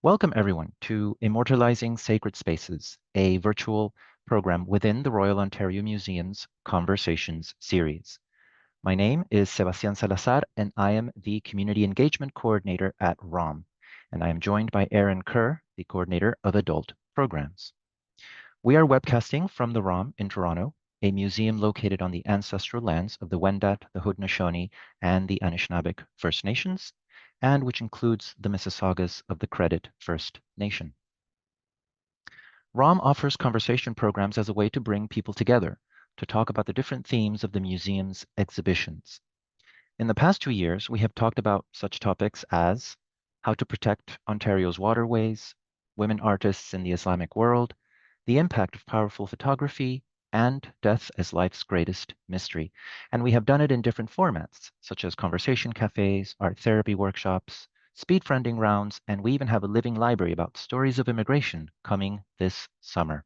Welcome, everyone, to Immortalizing Sacred Spaces, a virtual program within the Royal Ontario Museum's Conversations series. My name is Sebastián Salazar, and I am the Community Engagement Coordinator at ROM, and I am joined by Erin Kerr, the Coordinator of Adult Programs. We are webcasting from the ROM in Toronto, a museum located on the ancestral lands of the Wendat, the Haudenosaunee, and the Anishinaabeg First Nations, and which includes the Mississaugas of the Credit First Nation. ROM offers conversation programs as a way to bring people together to talk about the different themes of the museum's exhibitions. In the past 2 years, we have talked about such topics as how to protect Ontario's waterways, women artists in the Islamic world, the impact of powerful photography, and death as life's greatest mystery. And we have done it in different formats, such as conversation cafes, art therapy workshops, speed friending rounds, and we even have a living library about stories of immigration coming this summer.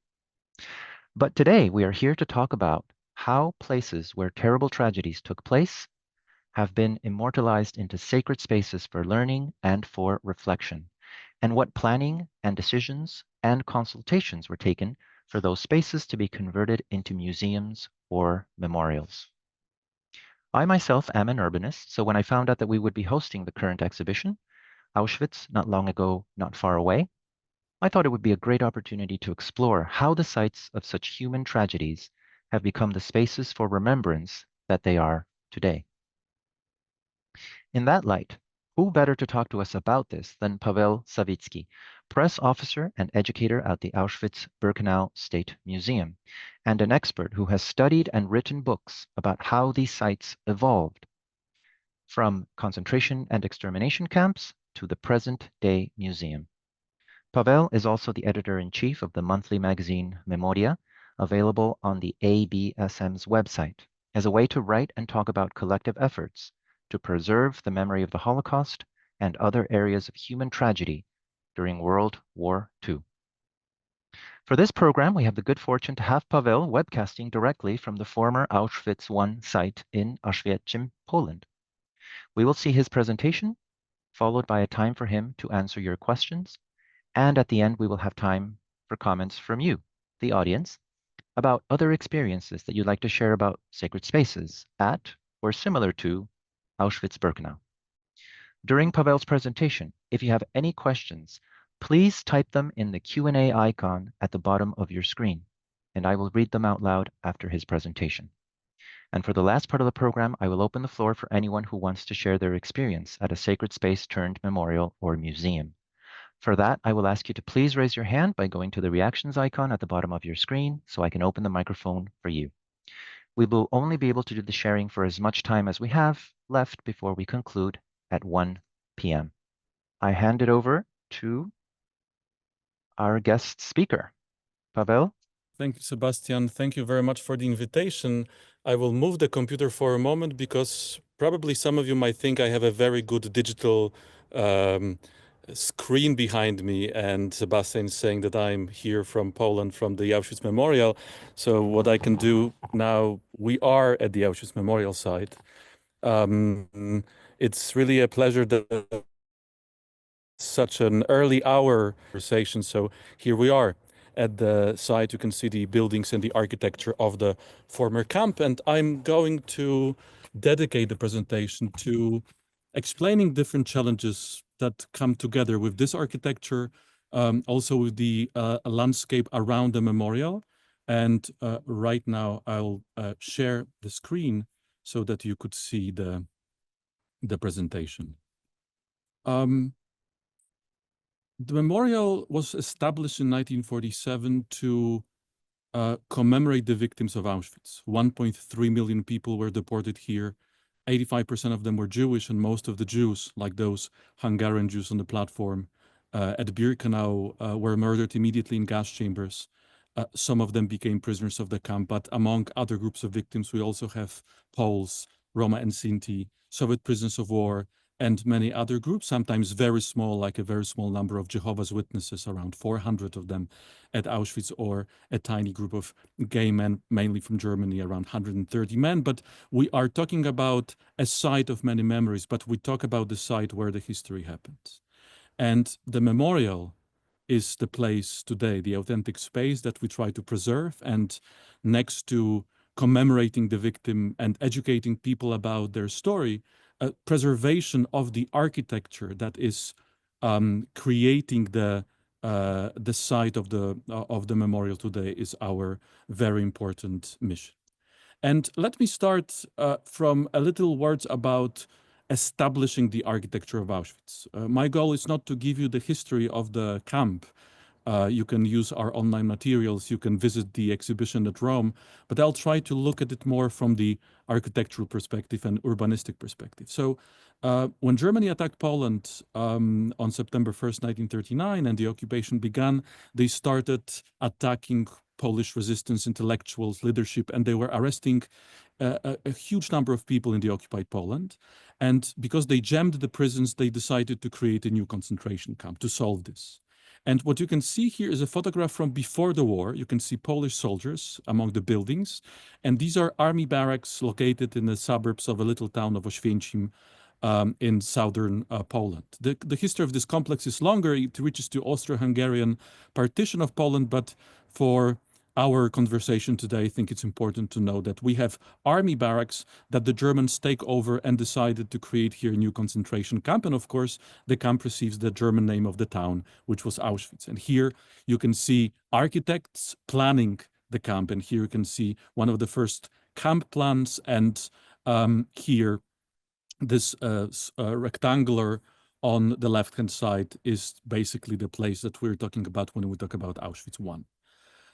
But today we are here to talk about how places where terrible tragedies took place have been immortalized into sacred spaces for learning and for reflection, and what planning and decisions and consultations were taken for those spaces to be converted into museums or memorials. I myself am an urbanist, so when I found out that we would be hosting the current exhibition, Auschwitz, not long ago, not far away, I thought it would be a great opportunity to explore how the sites of such human tragedies have become the spaces for remembrance that they are today. In that light, who better to talk to us about this than Pavel Savitsky, press officer and educator at the Auschwitz-Birkenau State Museum, and an expert who has studied and written books about how these sites evolved from concentration and extermination camps to the present-day museum. Pavel is also the editor-in-chief of the monthly magazine Memoria, available on the ABSM's website, as a way to write and talk about collective efforts to preserve the memory of the Holocaust and other areas of human tragedy during World War II. For this program, we have the good fortune to have Pavel webcasting directly from the former Auschwitz I site in Oświęcim, Poland. We will see his presentation, followed by a time for him to answer your questions, and at the end, we will have time for comments from you, the audience, about other experiences that you'd like to share about sacred spaces at or similar to Auschwitz-Birkenau. During Pavel's presentation, if you have any questions, please type them in the Q&A icon at the bottom of your screen, and I will read them out loud after his presentation. And for the last part of the program, I will open the floor for anyone who wants to share their experience at a sacred space turned memorial or museum. For that, I will ask you to please raise your hand by going to the reactions icon at the bottom of your screen so I can open the microphone for you. We will only be able to do the sharing for as much time as we have left before we conclude at 1 p.m. I hand it over to our guest speaker. Pavel? Thank you, Sebastian. Thank you very much for the invitation. I will move the computer for a moment because probably some of you might think I have a very good digital screen behind me, and Sebastian is saying that I'm here from Poland, from the Auschwitz Memorial. So what I can do now, we are at the Auschwitz Memorial site. It's really a pleasure that such an early hour conversation. So here we are at the site. You can see the buildings and the architecture of the former camp. And I'm going to dedicate the presentation to explaining different challenges that come together with this architecture, also with the landscape around the memorial. And right now I'll share the screen so that you could see the presentation. The memorial was established in 1947 to commemorate the victims of Auschwitz. 1.3 million people were deported here. 85% of them were Jewish, and most of the Jews, like those Hungarian Jews on the platform at Birkenau, were murdered immediately in gas chambers. Some of them became prisoners of the camp, but among other groups of victims, we also have Poles, Roma and Sinti, Soviet prisoners of war, and many other groups, sometimes very small, like a very small number of Jehovah's Witnesses, around 400 of them at Auschwitz, or a tiny group of gay men, mainly from Germany, around 130 men. But we are talking about a site of many memories, but we talk about the site where the history happened. And the memorial is the place today, the authentic space that we try to preserve. And next to commemorating the victim and educating people about their story, preservation of the architecture that is creating the site of the memorial today is our very important mission. And let me start from a little words about establishing the architecture of Auschwitz. My goal is not to give you the history of the camp. You can use our online materials, you can visit the exhibition at Rome, but I'll try to look at it more from the architectural perspective and urbanistic perspective. So when Germany attacked Poland on September 1st, 1939, and the occupation began, they started attacking Polish resistance intellectuals, leadership, and they were arresting a huge number of people in the occupied Poland. And because they jammed the prisons, they decided to create a new concentration camp to solve this. And what you can see here is a photograph from before the war. You can see Polish soldiers among the buildings. And these are army barracks located in the suburbs of a little town of Oświęcim in southern Poland. The history of this complex is longer. It reaches to Austro-Hungarian partition of Poland, but for our conversation today, I think it's important to know that we have army barracks that the Germans take over and decided to create here a new concentration camp. And of course, the camp receives the German name of the town, which was Auschwitz. And here you can see architects planning the camp. And here you can see one of the first camp plans. And here, this rectangular on the left-hand side is basically the place that we're talking about when we talk about Auschwitz I.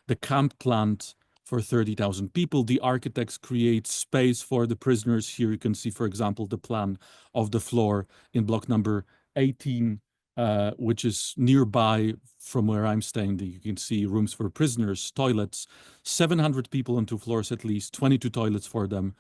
The camp planned for 30,000 people. The architects create space for the prisoners. Here you can see, for example, the plan of the floor in block number 18, which is nearby from where I'm staying. You can see rooms for prisoners, toilets, 700 people on 2 floors at least, 22 toilets for them.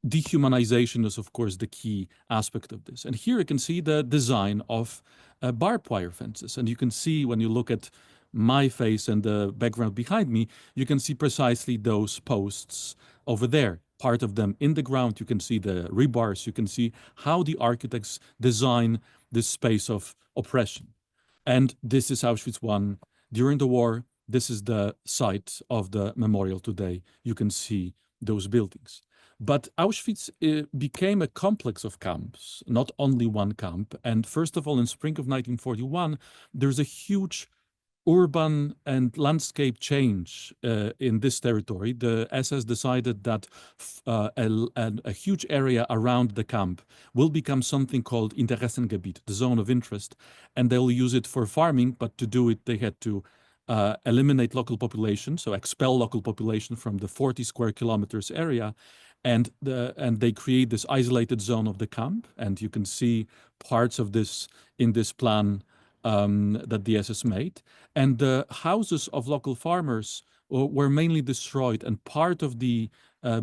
Dehumanization is, of course, the key aspect of this. And here you can see the design of barbed wire fences. And you can see when you look at my face and the background behind me, you can see precisely those posts over there. Part of them in the ground, you can see the rebars, you can see how the architects design this space of oppression. And this is Auschwitz I. During the war, this is the site of the memorial today. You can see those buildings. But Auschwitz became a complex of camps, not only one camp. And first of all, in spring of 1941, there's a huge urban and landscape change in this territory. The SS decided that a huge area around the camp will become something called Interessengebiet, the zone of interest, and they'll use it for farming, but to do it, they had to eliminate local population, so expel local population from the 40 square kilometers area, and they create this isolated zone of the camp, and you can see parts of this in this plan that the SS made. And the houses of local farmers were mainly destroyed, and part of the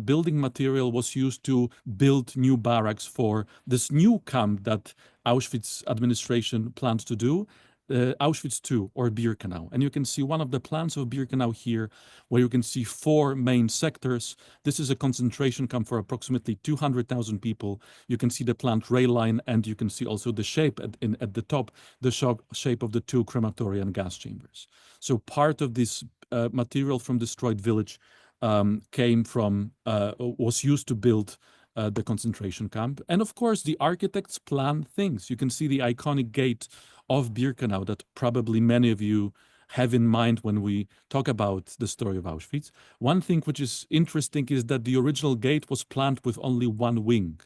building material was used to build new barracks for this new camp that Auschwitz administration planned to do. Auschwitz II, or Birkenau. And you can see one of the plans of Birkenau here, where you can see 4 main sectors. This is a concentration camp for approximately 200,000 people. You can see the planned rail line, and you can see also the shape at the top, the shape of the 2 crematoria and gas chambers. So part of this material from destroyed village was used to build the concentration camp. And of course, the architects planned things. You can see the iconic gate of Birkenau that probably many of you have in mind when we talk about the story of Auschwitz. One thing which is interesting is that the original gate was planned with only 1 wing.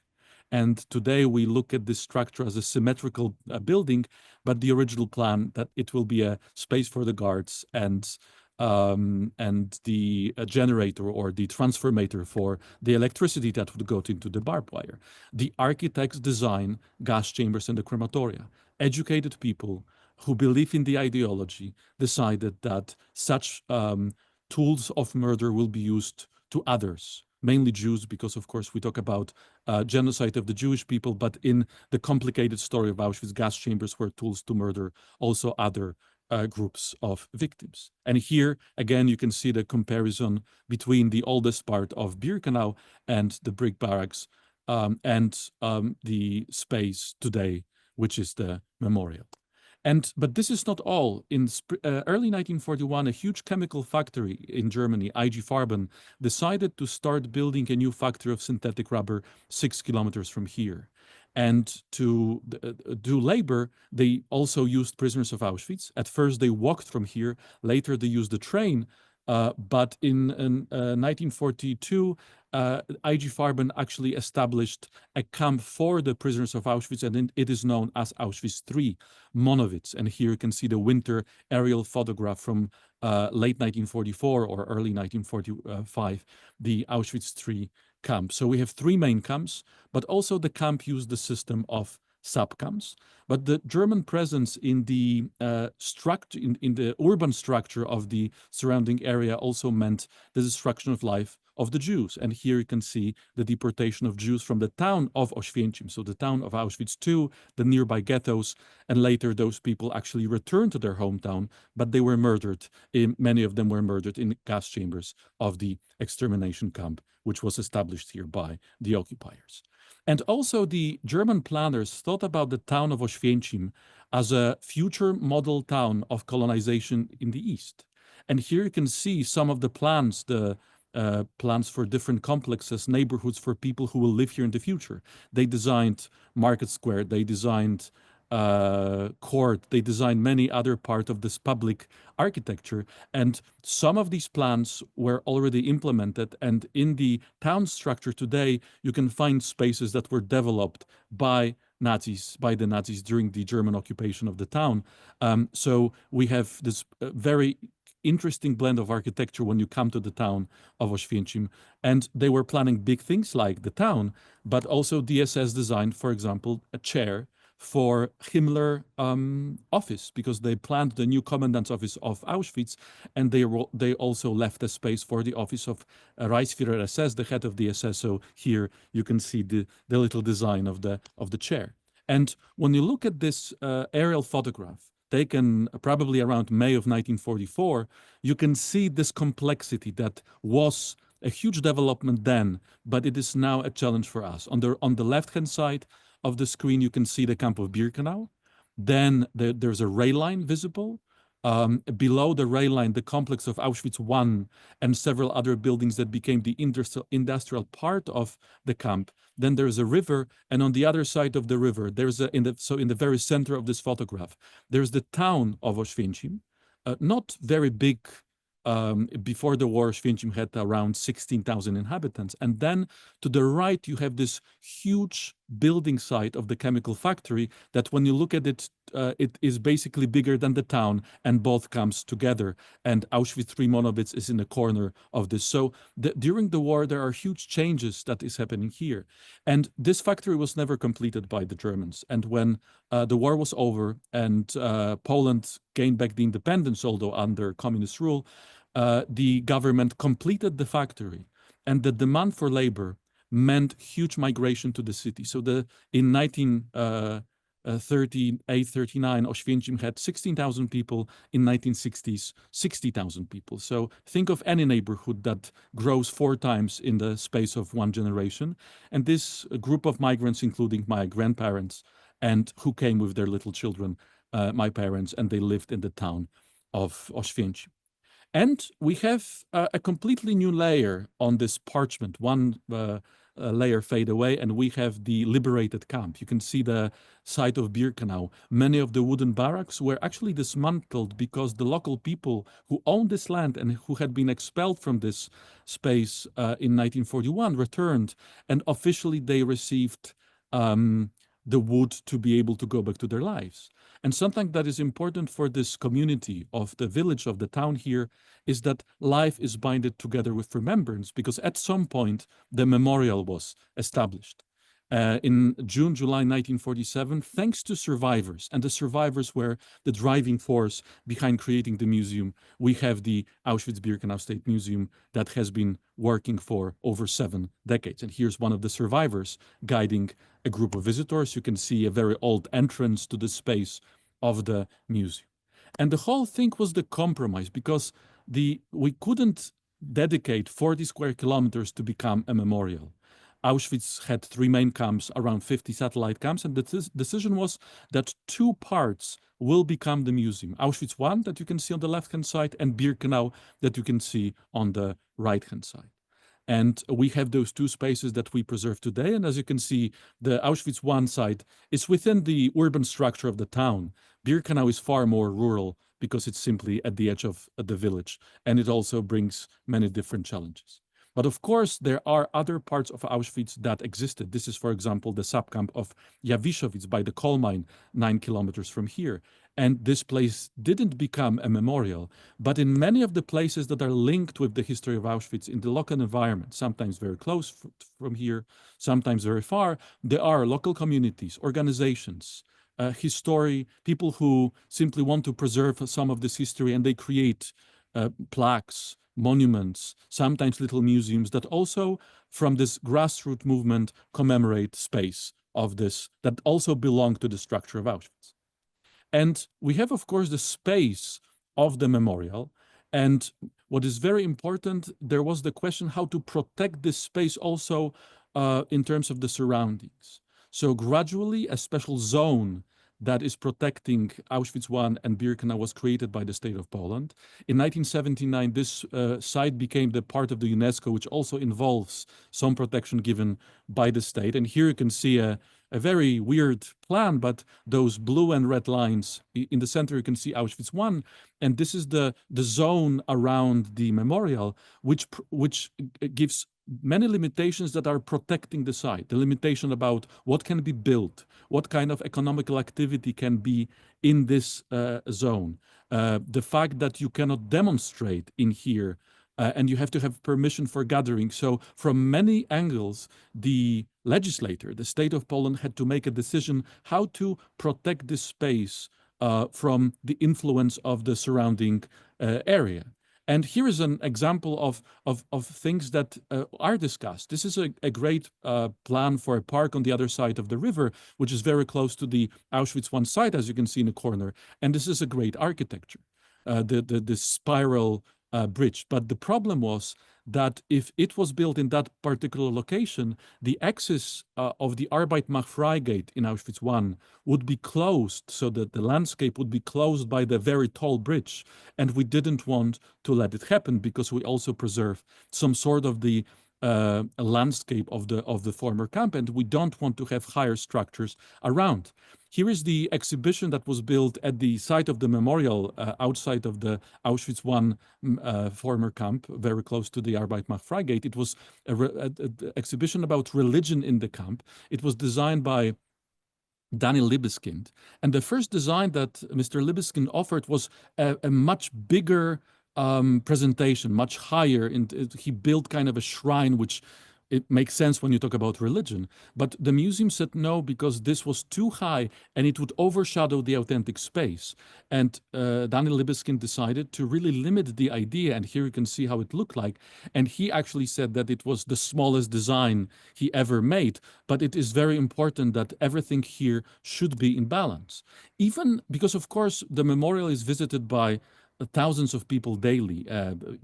And today we look at this structure as a symmetrical building, but the original plan that it will be a space for the guards and the generator or the transformator for the electricity that would go into the barbed wire. The architects design gas chambers and the crematoria. Educated people who believe in the ideology decided that such tools of murder will be used to others, mainly Jews, because of course we talk about genocide of the Jewish people, but in the complicated story of Auschwitz, gas chambers were tools to murder also other groups of victims. And here, again, you can see the comparison between the oldest part of Birkenau and the brick barracks and the space today which is the memorial. But this is not all. In early 1941, a huge chemical factory in Germany, IG Farben, decided to start building a new factory of synthetic rubber 6 kilometers from here. And to do labor, they also used prisoners of Auschwitz. At first, they walked from here. Later, they used the train. But in 1942, IG Farben actually established a camp for the prisoners of Auschwitz, and it is known as Auschwitz III, Monowitz. And here you can see the winter aerial photograph from late 1944 or early 1945, the Auschwitz III camp. So we have three main camps, but also the camp used the system of sub-camps. But the German presence in the structure, in the urban structure of the surrounding area also meant the destruction of life of the Jews. And here you can see the deportation of Jews from the town of Oświęcim, so the town of Auschwitz to the nearby ghettos. And later those people actually returned to their hometown, but they were murdered. Many of them were murdered in gas chambers of the extermination camp, which was established here by the occupiers. And also the German planners thought about the town of Oświęcim as a future model town of colonization in the East. And here you can see some of the plans, plans for different complexes, neighborhoods for people who will live here in the future. They designed Market Square, they designed court, they designed many other parts of this public architecture, and some of these plans were already implemented. And in the town structure today, you can find spaces that were developed by the Nazis during the German occupation of the town. So we have this very interesting blend of architecture when you come to the town of Oświęcim. And they were planning big things like the town, but also DSS designed, for example, a chair for Himmler office, because they planned the new commandant's office of Auschwitz, and they also left a space for the office of Reichsführer SS, the head of the SS. So here you can see the little design of the chair. And when you look at this aerial photograph, taken probably around May of 1944, you can see this complexity that was a huge development then, but it is now a challenge for us. On the left-hand side of the screen, you can see the camp of Birkenau. Then there's a rail line visible. Below the rail line, the complex of Auschwitz I and several other buildings that became the industrial part of the camp. Then there's a river, and on the other side of the river, there's in the very center of this photograph, there's the town of Oświęcim, not very big. Before the war, Oświęcim had around 16,000 inhabitants. And then to the right, you have this huge building site of the chemical factory that when you look at it, it is basically bigger than the town, and both comes together. And Auschwitz III Monowitz is in the corner of this. So during the war, there are huge changes that is happening here. And this factory was never completed by the Germans. And when the war was over and Poland gained back the independence, although under communist rule, the government completed the factory, and the demand for labor meant huge migration to the city. So in 1938-39, Oświęcim had 16,000 people. In 1960s, 60,000 people. So think of any neighborhood that grows 4 times in the space of 1 generation. And this group of migrants, including my grandparents, and who came with their little children, my parents, and they lived in the town of Oświęcim. And we have a completely new layer on this parchment. One layer fade away, and we have the liberated camp. You can see the site of Birkenau. Many of the wooden barracks were actually dismantled because the local people who owned this land and who had been expelled from this space in 1941 returned, and officially they received the wood to be able to go back to their lives. And something that is important for this community of the village, of the town here, is that life is binded together with remembrance, because at some point the memorial was established. In June, July 1947, thanks to survivors, and the survivors were the driving force behind creating the museum, we have the Auschwitz-Birkenau State Museum that has been working for over 7 decades. And here's one of the survivors guiding a group of visitors. You can see a very old entrance to the space of the museum. And the whole thing was the compromise, because we couldn't dedicate 40 square kilometers to become a memorial. Auschwitz had 3 main camps, around 50 satellite camps, and the decision was that 2 parts will become the museum. Auschwitz I, that you can see on the left-hand side, and Birkenau, that you can see on the right-hand side. And we have those 2 spaces that we preserve today. And as you can see, the Auschwitz I site is within the urban structure of the town. Birkenau is far more rural because it's simply at the edge of the village. And it also brings many different challenges. But of course, there are other parts of Auschwitz that existed. This is, for example, the subcamp of Jawiszowice by the coal mine, 9 kilometers from here. And this place didn't become a memorial, but in many of the places that are linked with the history of Auschwitz in the local environment, sometimes very close from here, sometimes very far, there are local communities, organizations, history, people who simply want to preserve some of this history, and they create plaques, monuments, sometimes little museums that also, from this grassroots movement, commemorate space of this that also belong to the structure of Auschwitz. And we have, of course, the space of the memorial. And what is very important, there was the question how to protect this space also in terms of the surroundings. So gradually, a special zone that is protecting Auschwitz I and Birkenau was created by the state of Poland. In 1979, this site became the part of the UNESCO, which also involves some protection given by the state. And here you can see a very weird plan, but those blue and red lines in the center, you can see Auschwitz I, and this is the zone around the memorial, which gives many limitations that are protecting the site. The limitation about what can be built, what kind of economical activity can be in this zone, the fact that you cannot demonstrate in here, and you have to have permission for gathering. So from many angles, the legislator, the state of Poland, had to make a decision how to protect this space from the influence of the surrounding area. And here is an example of things that are discussed. This is a great plan for a park on the other side of the river, which is very close to the Auschwitz I site, as you can see in the corner. And this is a great architecture, the spiral bridge. But the problem was that if it was built in that particular location, the axis of the Arbeit macht frei gate in Auschwitz I would be closed, so that the landscape would be closed by the very tall bridge. And we didn't want to let it happen because we also preserve some sort of the landscape of the former camp, and we don't want to have higher structures around. Here is the exhibition that was built at the site of the memorial outside of the Auschwitz I former camp, very close to the Arbeit macht frei gate. It was an exhibition about religion in the camp. It was designed by Daniel Libeskind. And the first design that Mr. Libeskind offered was a much bigger presentation, much higher. He built kind of a shrine, which it makes sense when you talk about religion. But the museum said no, because this was too high and it would overshadow the authentic space. And Daniel Libeskind decided to really limit the idea. And here you can see how it looked like. And he actually said that it was the smallest design he ever made. But it is very important that everything here should be in balance. Even because, of course, the memorial is visited by thousands of people daily.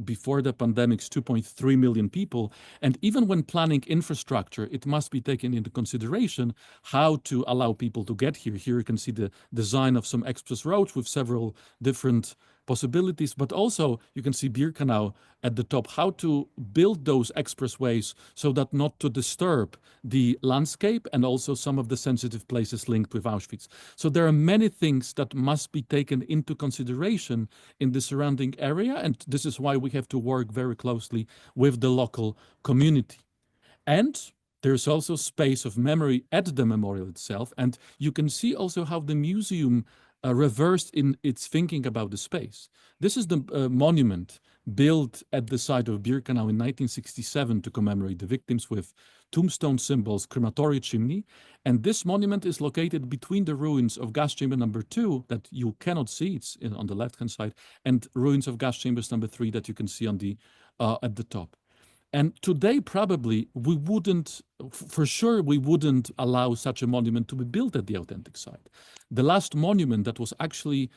Before the pandemics, 2.3 million people. And even when planning infrastructure, it must be taken into consideration how to allow people to get here. Here you can see the design of some express roads with several different possibilities, but also you can see Birkenau at the top, how to build those expressways so that not to disturb the landscape and also some of the sensitive places linked with Auschwitz. So there are many things that must be taken into consideration in the surrounding area, and this is why we have to work very closely with the local community. And there's also space of memory at the memorial itself, and you can see also how the museum reversed in its thinking about the space. This is the monument built at the site of Birkenau in 1967 to commemorate the victims, with tombstone symbols, crematory chimney. And this monument is located between the ruins of gas chamber number 2 that you cannot see, it's on the left-hand side, and ruins of gas chambers number 3 that you can see on the at the top. And today, probably, we wouldn't, for sure, we wouldn't allow such a monument to be built at the authentic site. The last monument that was actually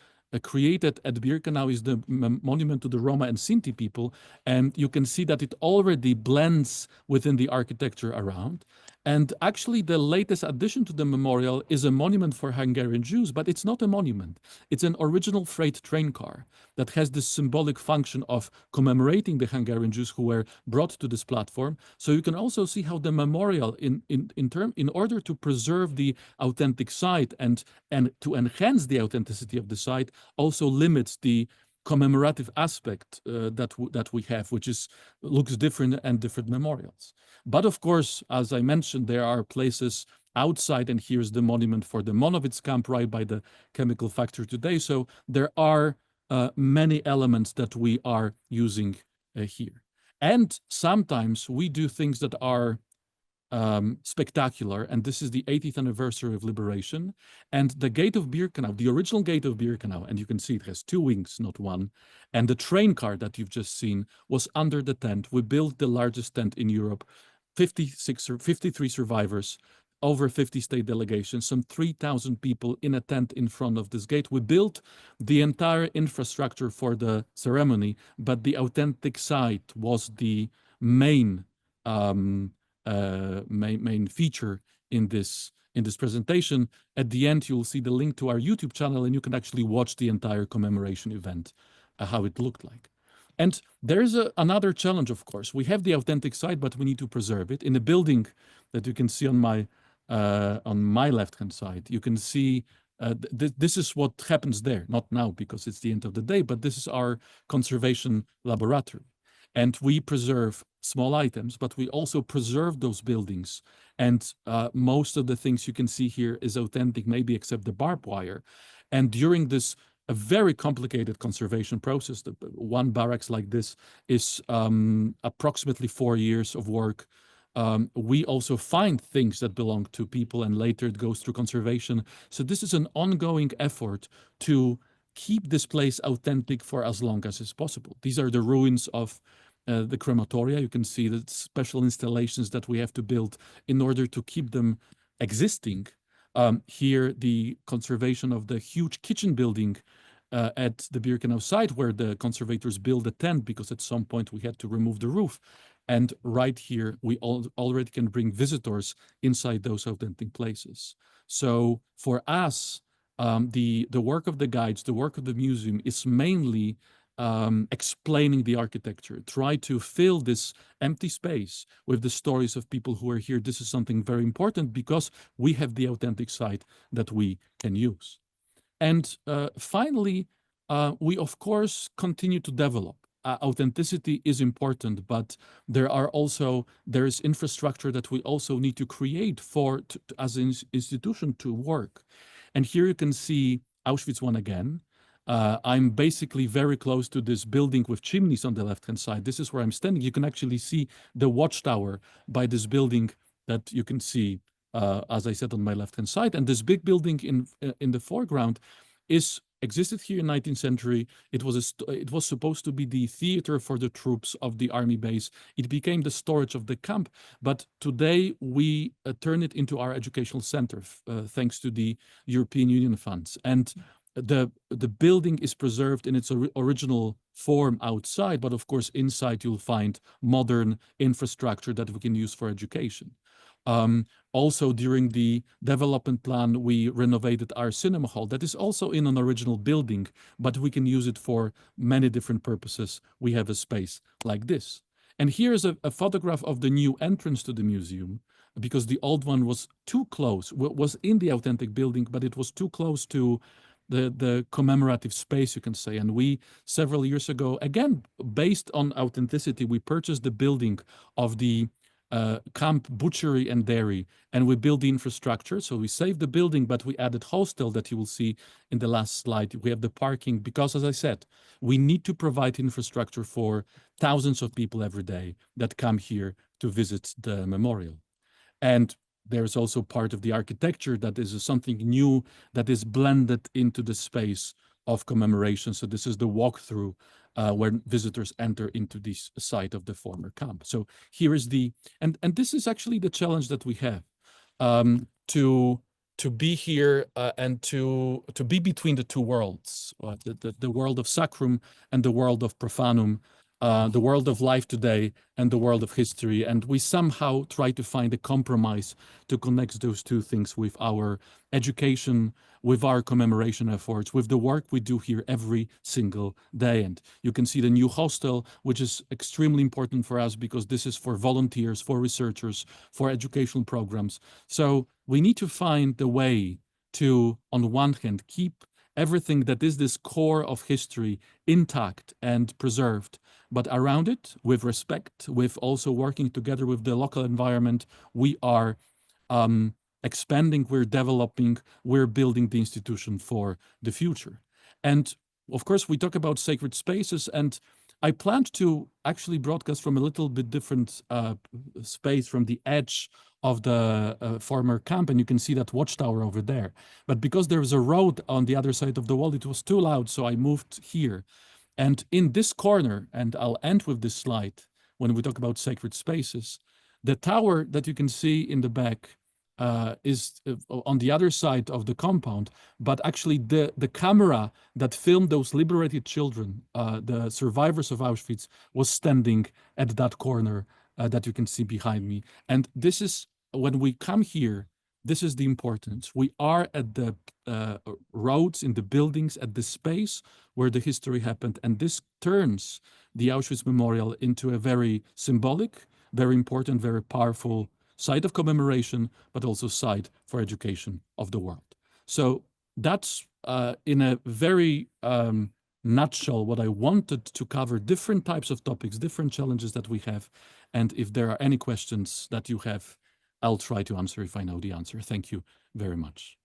created at Birkenau is the monument to the Roma and Sinti people, and you can see that it already blends within the architecture around. And actually, the latest addition to the memorial is a monument for Hungarian Jews, but it's not a monument. It's an original freight train car that has this symbolic function of commemorating the Hungarian Jews who were brought to this platform. So you can also see how the memorial, in order to preserve the authentic site and to enhance the authenticity of the site, also limits the commemorative aspect that we have, which looks different and different memorials. But of course, as I mentioned, there are places outside, and here's the monument for the Monowitz camp right by the chemical factory today. So there are many elements that we are using here. And sometimes we do things that are spectacular, and this is the 80th anniversary of liberation. And the gate of Birkenau, the original gate of Birkenau, and you can see it has two wings, not one. And the train car that you've just seen was under the tent. We built the largest tent in Europe, 56 or 53 survivors, over 50 state delegations, some 3,000 people in a tent in front of this gate. We built the entire infrastructure for the ceremony, but the authentic site was the main main feature in this presentation. At the end, you'll see the link to our YouTube channel, and you can actually watch the entire commemoration event, how it looked like. And there's another challenge, of course. We have the authentic site, but we need to preserve it. In the building that you can see on my left-hand side, you can see this is what happens there. Not now, because it's the end of the day, but this is our conservation laboratory. And we preserve small items, but we also preserve those buildings. And most of the things you can see here is authentic, maybe except the barbed wire. And during this a very complicated conservation process, one barracks like this is approximately 4 years of work. We also find things that belong to people, and later it goes through conservation. So this is an ongoing effort to keep this place authentic for as long as is possible. These are the ruins of the crematoria. You can see the special installations that we have to build in order to keep them existing. Here, the conservation of the huge kitchen building at the Birkenau site, where the conservators built a tent because at some point we had to remove the roof. And right here, we already can bring visitors inside those authentic places. So for us, the work of the guides, the work of the museum is mainly explaining the architecture, try to fill this empty space with the stories of people who are here. This is something very important because we have the authentic site that we can use. And finally, we of course continue to develop. Authenticity is important, but there is infrastructure that we also need to create as an institution to work. And here you can see Auschwitz I again. I'm basically very close to this building with chimneys on the left-hand side. This is where I'm standing. You can actually see the watchtower by this building that you can see, as I said, on my left-hand side. And this big building in the foreground existed here in 19th century. It was supposed to be the theater for the troops of the army base. It became the storage of the camp, but today we turn it into our educational center, thanks to the European Union funds. And the building is preserved in its original form outside, but of course inside you'll find modern infrastructure that we can use for education. Also, during the development plan, we renovated our cinema hall that is also in an original building, but we can use it for many different purposes. We have a space like this. And here's a photograph of the new entrance to the museum, because the old one was too close, was in the authentic building, but it was too close to the commemorative space, you can say. And we, several years ago, again, based on authenticity, we purchased the building of the camp butchery and dairy, and we built the infrastructure. So we saved the building, but we added hostel that you will see in the last slide. We have the parking because, as I said, we need to provide infrastructure for thousands of people every day that come here to visit the memorial. And there's also part of the architecture that is something new that is blended into the space of commemoration. So this is the walkthrough where visitors enter into this site of the former camp. So here is and this is actually the challenge that we have, to to be here and to be between the two worlds, the world of sacrum and the world of profanum, the world of life today and the world of history. And we somehow try to find a compromise to connect those two things with our education, with our commemoration efforts, with the work we do here every single day. And you can see the new hostel, which is extremely important for us because this is for volunteers, for researchers, for educational programs. So we need to find the way to, on one hand, keep everything that is this core of history intact and preserved, but around it, with respect, with also working together with the local environment, we are expanding, we're developing, we're building the institution for the future. And of course, we talk about sacred spaces, and I planned to actually broadcast from a little bit different space, from the edge of the former camp, and you can see that watchtower over there. But because there is a road on the other side of the wall, it was too loud, so I moved here. And in this corner, and I'll end with this slide when we talk about sacred spaces, the tower that you can see in the back is on the other side of the compound, but actually the camera that filmed those liberated children, the survivors of Auschwitz, was standing at that corner that you can see behind me. And this is, when we come here, this is the importance. We are at the roads, in the buildings, at the space where the history happened. And this turns the Auschwitz Memorial into a very symbolic, very important, very powerful site of commemoration, but also site for education of the world. So that's in a very nutshell what I wanted to cover, different types of topics, different challenges that we have. And if there are any questions that you have, I'll try to answer if I know the answer. Thank you very much.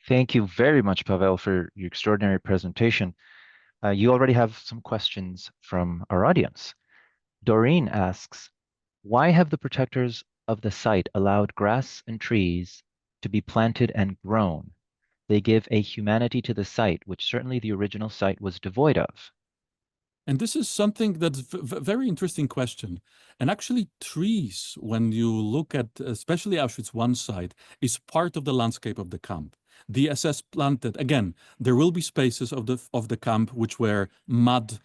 Thank you very much, Pavel, for your extraordinary presentation. You already have some questions from our audience. Doreen asks, why have the protectors of the site allowed grass and trees to be planted and grown? They give a humanity to the site, which certainly the original site was devoid of. And this is something that's very interesting question. And actually, trees, when you look at especially Auschwitz one side, is part of the landscape of the camp. The SS planted, again, there will be spaces of the camp which were mud,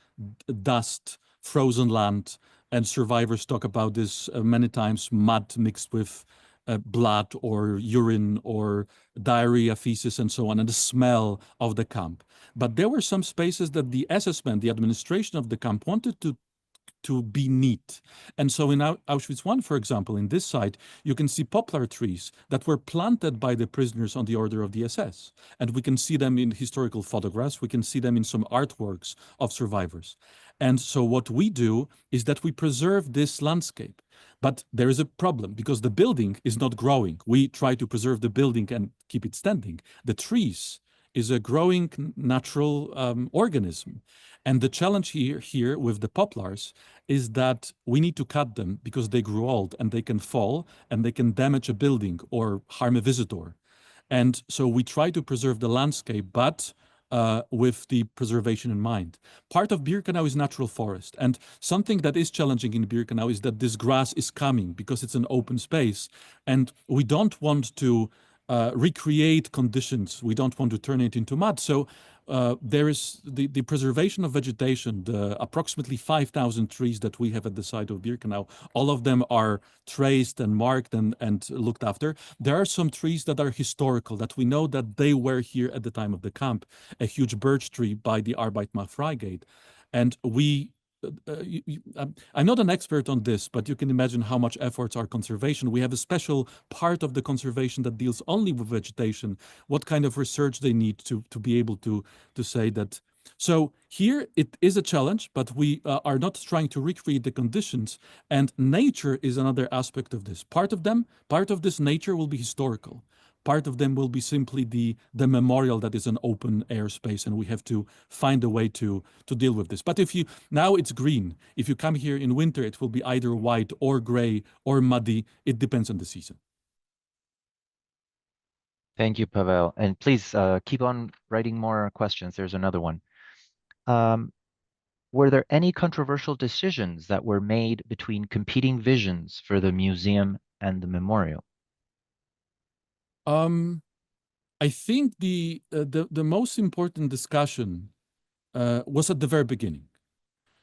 dust, frozen land, and survivors talk about this many times, mud mixed with blood or urine or diarrhea, feces, and so on, and the smell of the camp. But there were some spaces that the SS men, the administration of the camp, wanted to be neat. And so in Auschwitz I, for example, in this site, you can see poplar trees that were planted by the prisoners on the order of the SS. And we can see them in historical photographs. We can see them in some artworks of survivors. And so what we do is that we preserve this landscape. But there is a problem because the building is not growing. We try to preserve the building and keep it standing. The trees is a growing natural organism. And the challenge here with the poplars is that we need to cut them because they grew old and they can fall and they can damage a building or harm a visitor. And so we try to preserve the landscape, but with the preservation in mind. Part of Birkenau is natural forest. And something that is challenging in Birkenau is that this grass is coming because it's an open space. And we don't want to recreate conditions. We don't want to turn it into mud. So there is the preservation of vegetation, the approximately 5,000 trees that we have at the site of Birkenau. All of them are traced and marked and looked after. There are some trees that are historical, that we know that they were here at the time of the camp. A huge birch tree by the Arbeitmacht Freigate. And we I'm not an expert on this, but you can imagine how much efforts are conservation. We have a special part of the conservation that deals only with vegetation, what kind of research they need to be able to say that. So here it is a challenge, but we are not trying to recreate the conditions. And nature is another aspect of this. Part of this nature will be historical. Part of them will be simply the memorial that is an open air space, and we have to find a way to deal with this. But if you now it's green. If you come here in winter, it will be either white or gray or muddy. It depends on the season. Thank you, Pavel. And please keep on writing more questions. There's another one. Um, were there any controversial decisions that were made between competing visions for the museum and the memorial? I think the most important discussion was at the very beginning,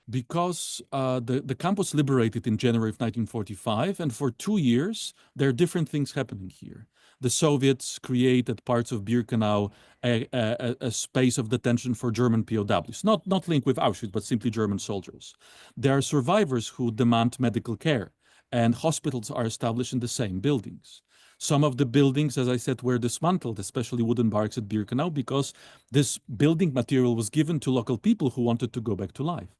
because the camp was liberated in January of 1945, and for 2 years there are different things happening here. The Soviets created parts of Birkenau a space of detention for German POWs, not linked with Auschwitz, but simply German soldiers. There are survivors who demand medical care, and hospitals are established in the same buildings. Some of the buildings, as I said, were dismantled, especially wooden barracks at Birkenau, because this building material was given to local people who wanted to go back to life.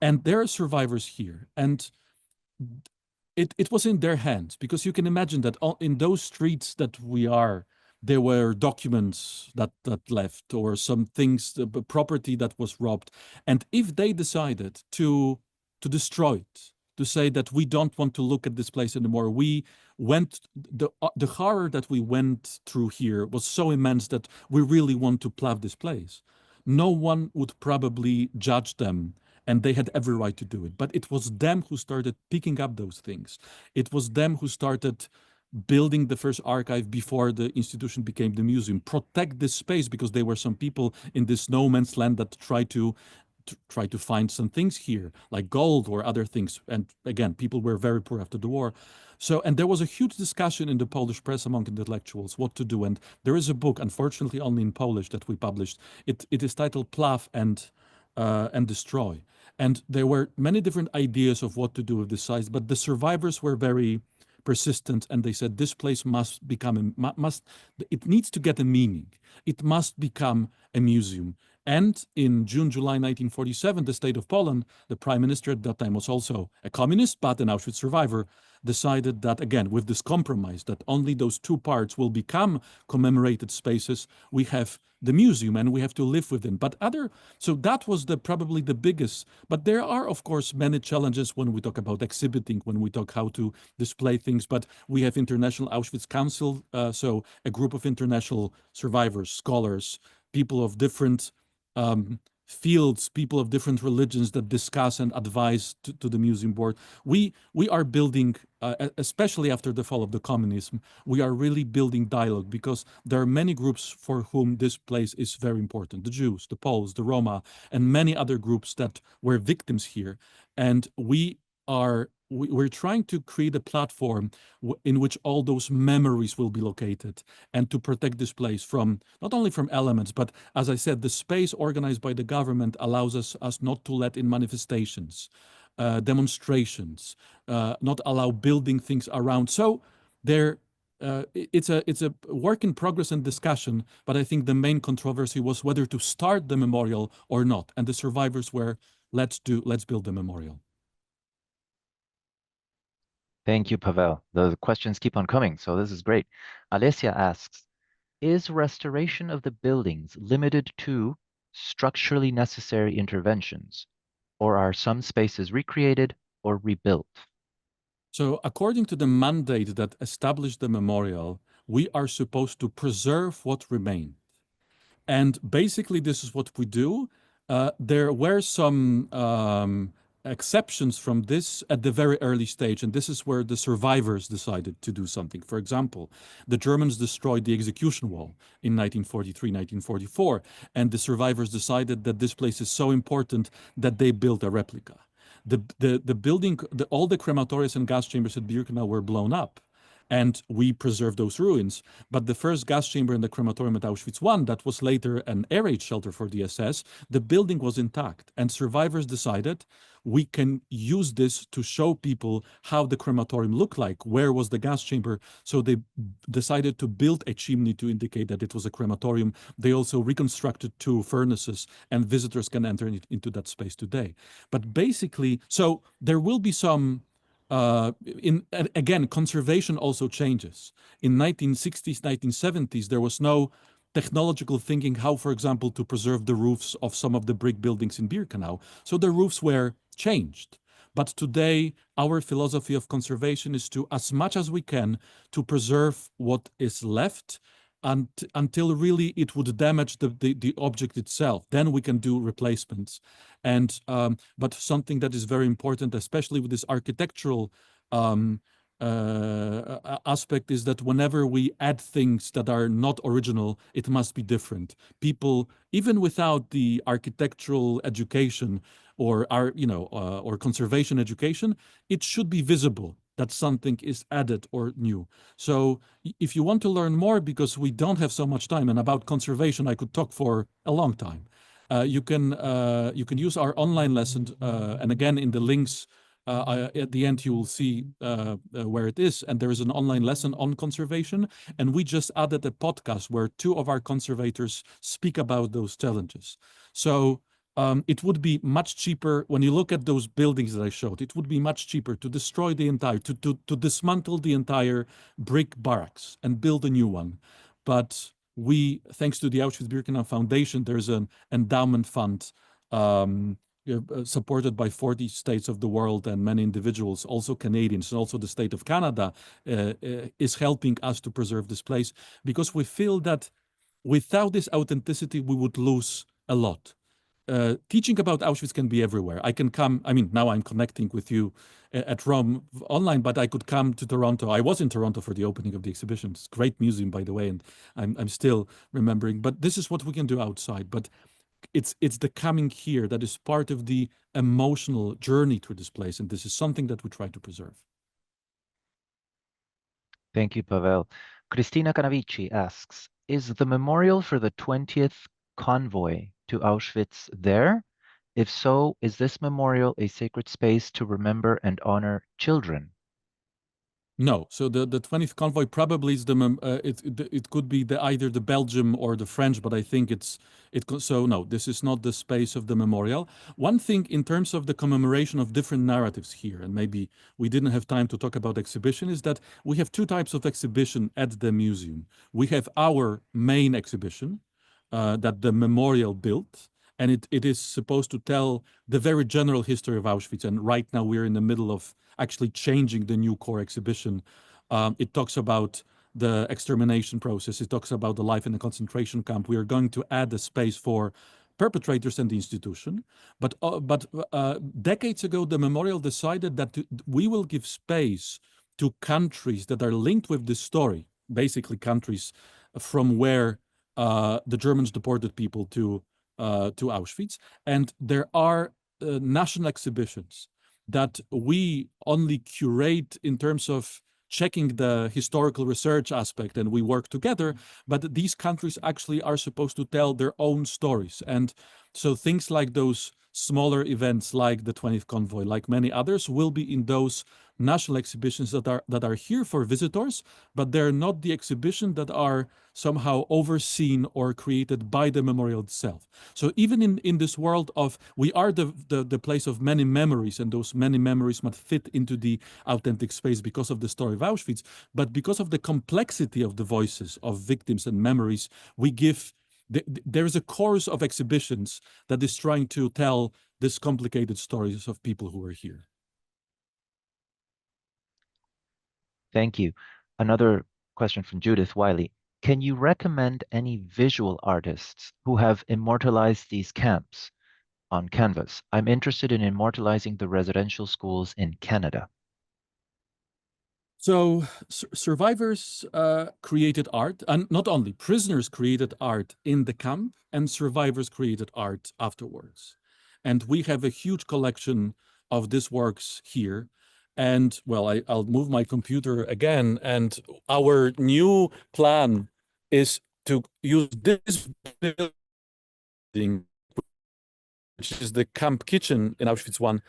And there are survivors here. And it was in their hands, because you can imagine that in those streets that we are, there were documents that left, or some things, property that was robbed. And if they decided to destroy it, to say that we don't want to look at this place anymore, we went, the horror that we went through here was so immense that we really want to plow this place. No one would probably judge them, and they had every right to do it. But it was them who started picking up those things. It was them who started building the first archive before the institution became the museum. Protect this space, because there were some people in this no man's land that tried to find some things here, like gold or other things. And again, people were very poor after the war. So, and there was a huge discussion in the Polish press among intellectuals what to do. And there is a book, unfortunately only in Polish, that we published. It is titled Plav and Destroy. And there were many different ideas of what to do with this site, but the survivors were very persistent, and they said this place must become it needs to get a meaning. It must become a museum. And in June, July 1947, the state of Poland, the prime minister at that time was also a communist, but an Auschwitz survivor, decided that, again, with this compromise, that only those two parts will become commemorated spaces. We have the museum, and we have to live within. So that was probably the biggest. But there are, of course, many challenges when we talk about exhibiting, when we talk how to display things. But we have International Auschwitz Council, so a group of international survivors, scholars, people of different fields, people of different religions that discuss and advise to the museum board. We are building, especially after the fall of the communism, we are really building dialogue, because there are many groups for whom this place is very important. The Jews, the Poles, the Roma, and many other groups that were victims here. And we're trying to create a platform in which all those memories will be located, and to protect this place from, not only from elements, but as I said, the space organized by the government allows us not to let in manifestations, demonstrations, not allow building things around. So it's a work in progress and discussion, but I think the main controversy was whether to start the memorial or not. And the survivors were, let's build the memorial. Thank you, Pavel. The questions keep on coming, so this is great. Alessia asks, is restoration of the buildings limited to structurally necessary interventions, or are some spaces recreated or rebuilt? So according to the mandate that established the memorial, we are supposed to preserve what remained. And basically, this is what we do. There were some exceptions from this at the very early stage, and this is where the survivors decided to do something. For example, the Germans destroyed the execution wall in 1943, 1944, and the survivors decided that this place is so important that they built a replica. The building, all the crematoriums and gas chambers at Birkenau were blown up, and we preserved those ruins. But the first gas chamber in the crematorium at Auschwitz I, that was later an air raid shelter for the SS, the building was intact. And survivors decided we can use this to show people how the crematorium looked like, where was the gas chamber. So they decided to build a chimney to indicate that it was a crematorium. They also reconstructed 2 furnaces, and visitors can enter into that space today. But basically, so there will be some again, conservation also changes. In 1960s, 1970s, there was no technological thinking how, for example, to preserve the roofs of some of the brick buildings in Birkenau. So the roofs were changed. But today, our philosophy of conservation is to, as much as we can, to preserve what is left until really it would damage the object itself. Then we can do replacements. And but something that is very important, especially with this architectural aspect is that whenever we add things that are not original, it must be different. People, even without the architectural education or or conservation education, it should be visible that something is added or new. So if you want to learn more, because we don't have so much time, and about conservation I could talk for a long time, you can use our online lesson, and again in the links at the end you will see where it is, and there is an online lesson on conservation, and we just added a podcast where two of our conservators speak about those challenges. So it would be much cheaper, when you look at those buildings that I showed, it would be much cheaper to destroy the entire, to dismantle the entire brick barracks and build a new one. But we, thanks to the Auschwitz-Birkenau Foundation, there's an endowment fund supported by 40 states of the world and many individuals, also Canadians, and also the state of Canada, is helping us to preserve this place, because we feel that without this authenticity, we would lose a lot. Teaching about Auschwitz can be everywhere. I can come, I mean, now I'm connecting with you at Rome online, but I could come to Toronto. I was in Toronto for the opening of the exhibition. It's a great museum, by the way, and I'm still remembering. But this is what we can do outside. But it's the coming here that is part of the emotional journey through this place, and this is something that we try to preserve. Thank you, Pavel. Christina Canavici asks, is the memorial for the 20th convoy to Auschwitz there? If so, is this memorial a sacred space to remember and honor children? No, so the 20th convoy probably is it could be either the Belgium or the French, but I think so no, this is not the space of the memorial. One thing in terms of the commemoration of different narratives here, and maybe we didn't have time to talk about exhibition, is that we have two types of exhibition at the museum. We have our main exhibition that the memorial built, and it is supposed to tell the very general history of Auschwitz. And right now we're in the middle of actually changing the new core exhibition. It talks about the extermination process. It talks about the life in a concentration camp. We are going to add a space for perpetrators and the institution. But decades ago, the memorial decided that we will give space to countries that are linked with this story, basically countries from where the Germans deported people to Auschwitz. And there are national exhibitions that we only curate in terms of checking the historical research aspect, and we work together, but these countries actually are supposed to tell their own stories. And so things like those smaller events like the 20th convoy, like many others, will be in those national exhibitions that are here for visitors, but they're not the exhibition that are somehow overseen or created by the memorial itself. So even in this world of, we are the place of many memories, and those many memories must fit into the authentic space because of the story of Auschwitz, but because of the complexity of the voices of victims and memories, we give, there is a course of exhibitions that is trying to tell these complicated stories of people who are here. Thank you. Another question from Judith Wiley. Can you recommend any visual artists who have immortalized these camps on canvas? I'm interested in immortalizing the residential schools in Canada. So survivors created art, and not only prisoners created art in the camp, and survivors created art afterwards. And we have a huge collection of these works here. And well, I'll move my computer again. And our new plan is to use this building, which is the camp kitchen in Auschwitz I,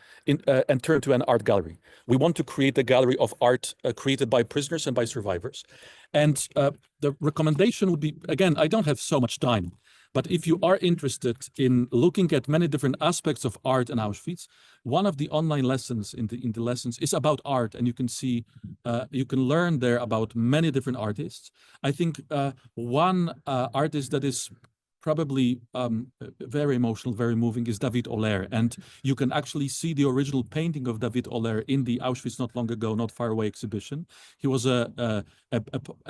and turn to an art gallery. We want to create a gallery of art created by prisoners and by survivors. And the recommendation would be, again, I don't have so much time, but if you are interested in looking at many different aspects of art in Auschwitz, one of the online lessons in the lessons is about art, and you can see, you can learn there about many different artists. I think one artist that is probably very emotional, very moving, is David Oller. And you can actually see the original painting of David Oller in the Auschwitz Not Long Ago, Not Far Away exhibition. He was a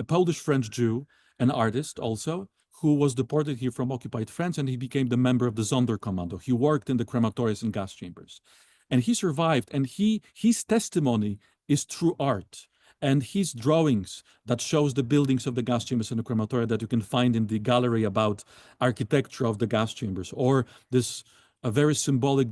Polish-French Jew, an artist also, who was deported here from occupied France, and he became the member of the Sonderkommando. He worked in the crematoriums and gas chambers. And he survived, and his testimony is through art. And his drawings that shows the buildings of the gas chambers and the crematoria that you can find in the gallery about architecture of the gas chambers, or this a very symbolic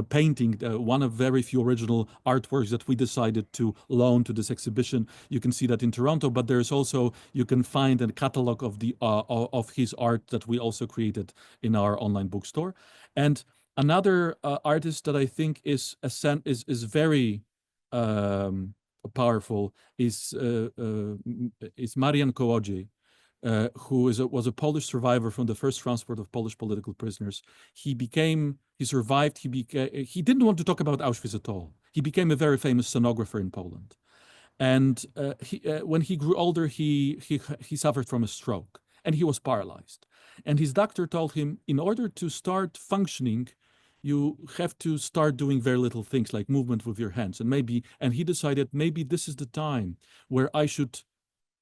painting, one of very few original artworks that we decided to loan to this exhibition. You can see that in Toronto, but there's also, you can find a catalog of of his art that we also created in our online bookstore. And another artist that I think is very um, powerful is Marian Kołodziej, who was a Polish survivor from the first transport of Polish political prisoners. He survived, he didn't want to talk about Auschwitz at all. He became a very famous sonographer in Poland. And when he grew older, he suffered from a stroke and he was paralyzed. And his doctor told him, in order to start functioning, you have to start doing very little things like movement with your hands. And he decided maybe this is the time where I should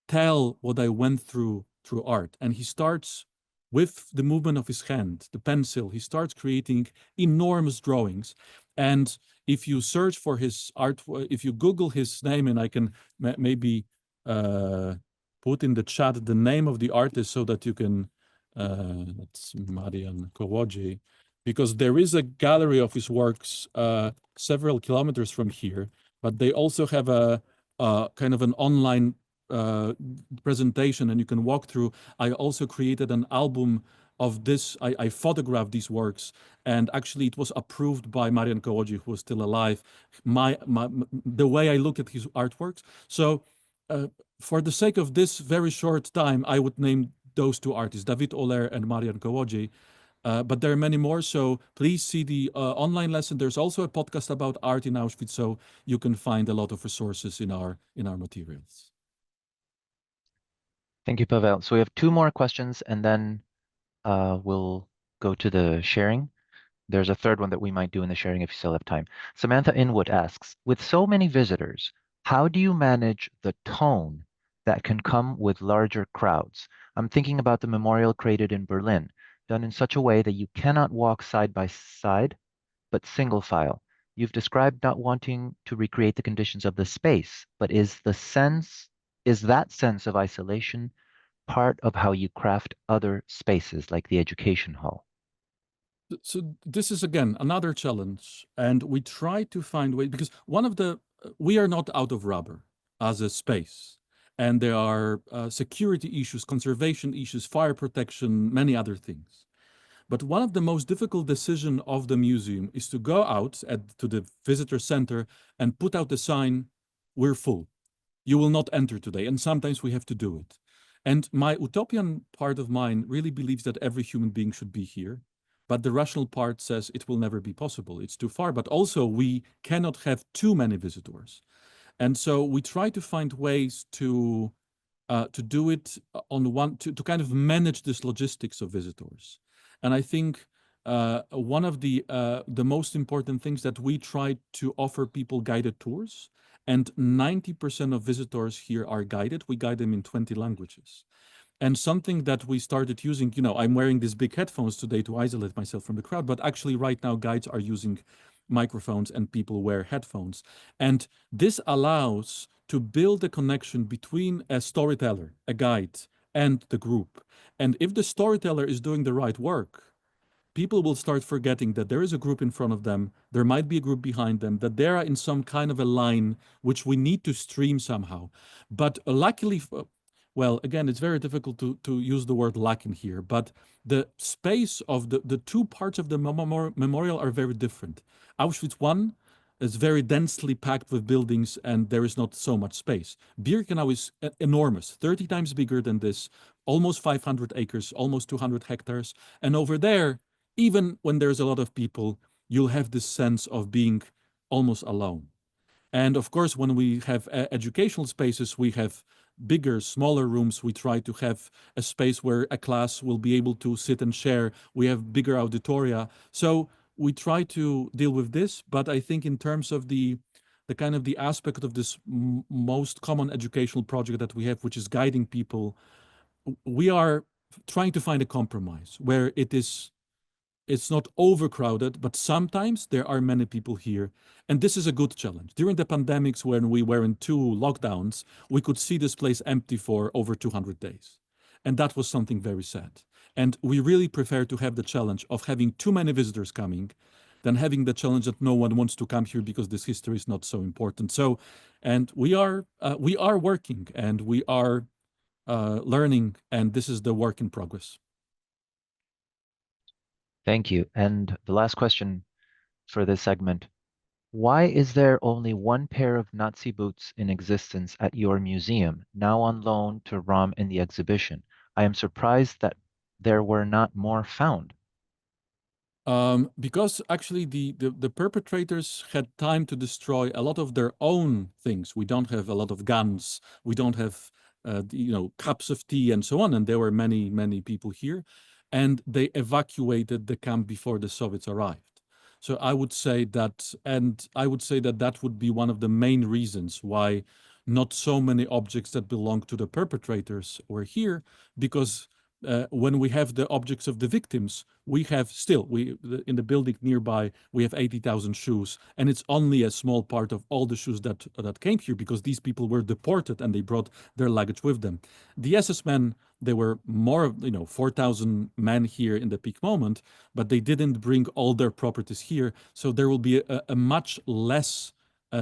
tell what I went through art. And he starts with the movement of his hand, the pencil, he starts creating enormous drawings. And if you search for his art, if you Google his name, and I can maybe put in the chat the name of the artist so that you can, that's Marian Kołodziej, because there is a gallery of his works several kilometers from here, but they also have a kind of an online presentation, and you can walk through. I also created an album of this. I photographed these works, and actually it was approved by Marian Kołodziej, who was still alive, the way I look at his artworks. So for the sake of this very short time, I would name those two artists, David Oler and Marian Kołodziej. But there are many more, so please see the online lesson. There's also a podcast about art in Auschwitz, so you can find a lot of resources in our materials. Thank you, Pavel. So we have two more questions, and then we'll go to the sharing. There's a third one that we might do in the sharing if you still have time. Samantha Inwood asks, with so many visitors, how do you manage the tone that can come with larger crowds? I'm thinking about the memorial created in Berlin, done in such a way that you cannot walk side by side, but single file. You've described not wanting to recreate the conditions of the space, but is that sense of isolation part of how you craft other spaces like the education hall? So this is again another challenge, and we try to find ways, because we are not out of rubber as a space, and there are security issues, conservation issues, fire protection, many other things. But one of the most difficult decisions of the museum is to go out to the visitor center and put out a sign, "We're full. You will not enter today." And sometimes we have to do it. And my utopian part of mine really believes that every human being should be here. But the rational part says it will never be possible. It's too far. But also we cannot have too many visitors. And so we try to find ways to do it to kind of manage this logistics of visitors. And I think one of the most important things that we try to offer people guided tours, and 90% of visitors here are guided. We guide them in 20 languages. And something that we started using, I'm wearing these big headphones today to isolate myself from the crowd, but actually right now guides are using microphones and people wear headphones. And this allows to build a connection between a storyteller, a guide, and the group. And if the storyteller is doing the right work, people will start forgetting that there is a group in front of them, there might be a group behind them, that they are in some kind of a line which we need to stream somehow. But luckily, well, again, it's very difficult to use the word lacking here, but the space of the two parts of the memorial are very different. Auschwitz I is very densely packed with buildings and there is not so much space. Birkenau is enormous, 30 times bigger than this, almost 500 acres, almost 200 hectares. And over there, even when there's a lot of people, you'll have this sense of being almost alone. And of course, when we have educational spaces, we have bigger, smaller rooms. We try to have a space where a class will be able to sit and share. We have bigger auditoria. So we try to deal with this, but I think in terms of the kind of the aspect of this most common educational project that we have, which is guiding people, we are trying to find a compromise where it is it's not overcrowded, but sometimes there are many people here. And this is a good challenge. During the pandemics, when we were in 2 lockdowns, we could see this place empty for over 200 days. And that was something very sad. And we really prefer to have the challenge of having too many visitors coming than having the challenge that no one wants to come here because this history is not so important. So, and we are working and we are learning, and this is the work in progress. Thank you. And the last question for this segment. Why is there only one pair of Nazi boots in existence at your museum, now on loan to Rom in the exhibition? I am surprised that there were not more found. Because actually the perpetrators had time to destroy a lot of their own things. We don't have a lot of guns. We don't have, cups of tea and so on. And there were many, many people here. And they evacuated the camp before the Soviets arrived. So I would say that, and I would say that that would be one of the main reasons why not so many objects that belong to the perpetrators were here, because when we have the objects of the victims, we have still in the building nearby we have 80,000 shoes, and it's only a small part of all the shoes that came here because these people were deported and they brought their luggage with them. The SS men, there were more, 4,000 men here in the peak moment, but they didn't bring all their properties here, so there will be a much less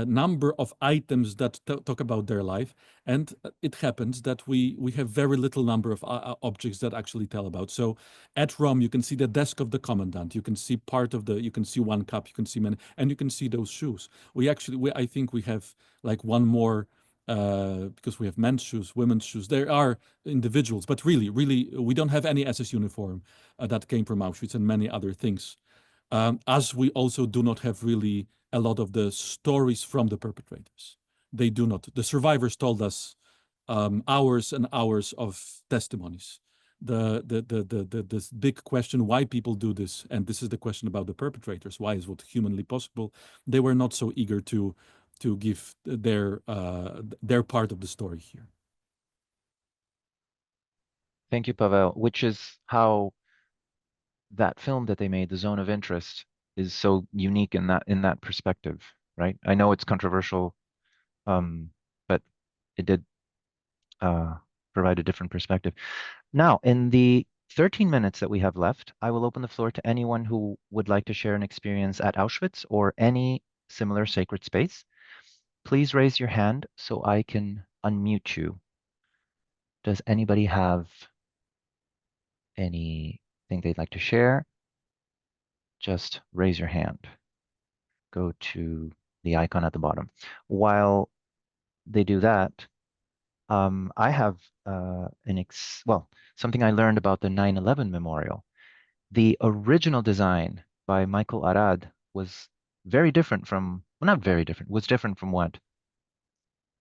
number of items that talk about their life, and it happens that we have very little number of objects that actually tell about. So at Rome, you can see the desk of the commandant, you can see part of you can see one cup, you can see many, and you can see those shoes. I think we have like one more, because we have men's shoes, women's shoes. There are individuals, but really, really, we don't have any SS uniform that came from Auschwitz and many other things. As we also do not have really a lot of the stories from the perpetrators. They do not. The survivors told us hours and hours of testimonies. This big question why people do this, and this is the question about the perpetrators. Why is what humanly possible? They were not so eager to give their part of the story here. Thank you, Pavel, which is how that film that they made, The Zone of Interest, is so unique in that perspective, right? I know it's controversial, but it did uh, provide a different perspective. Now, in the 13 minutes that we have left, I will open the floor to anyone who would like to share an experience at Auschwitz or any similar sacred space. Please raise your hand so I can unmute you. Does anybody have anything they'd like to share? Just raise your hand. Go to the icon at the bottom. While they do that, I have something I learned about the 9/11 memorial. The original design by Michael Arad was very different from, well, not very different, was different from what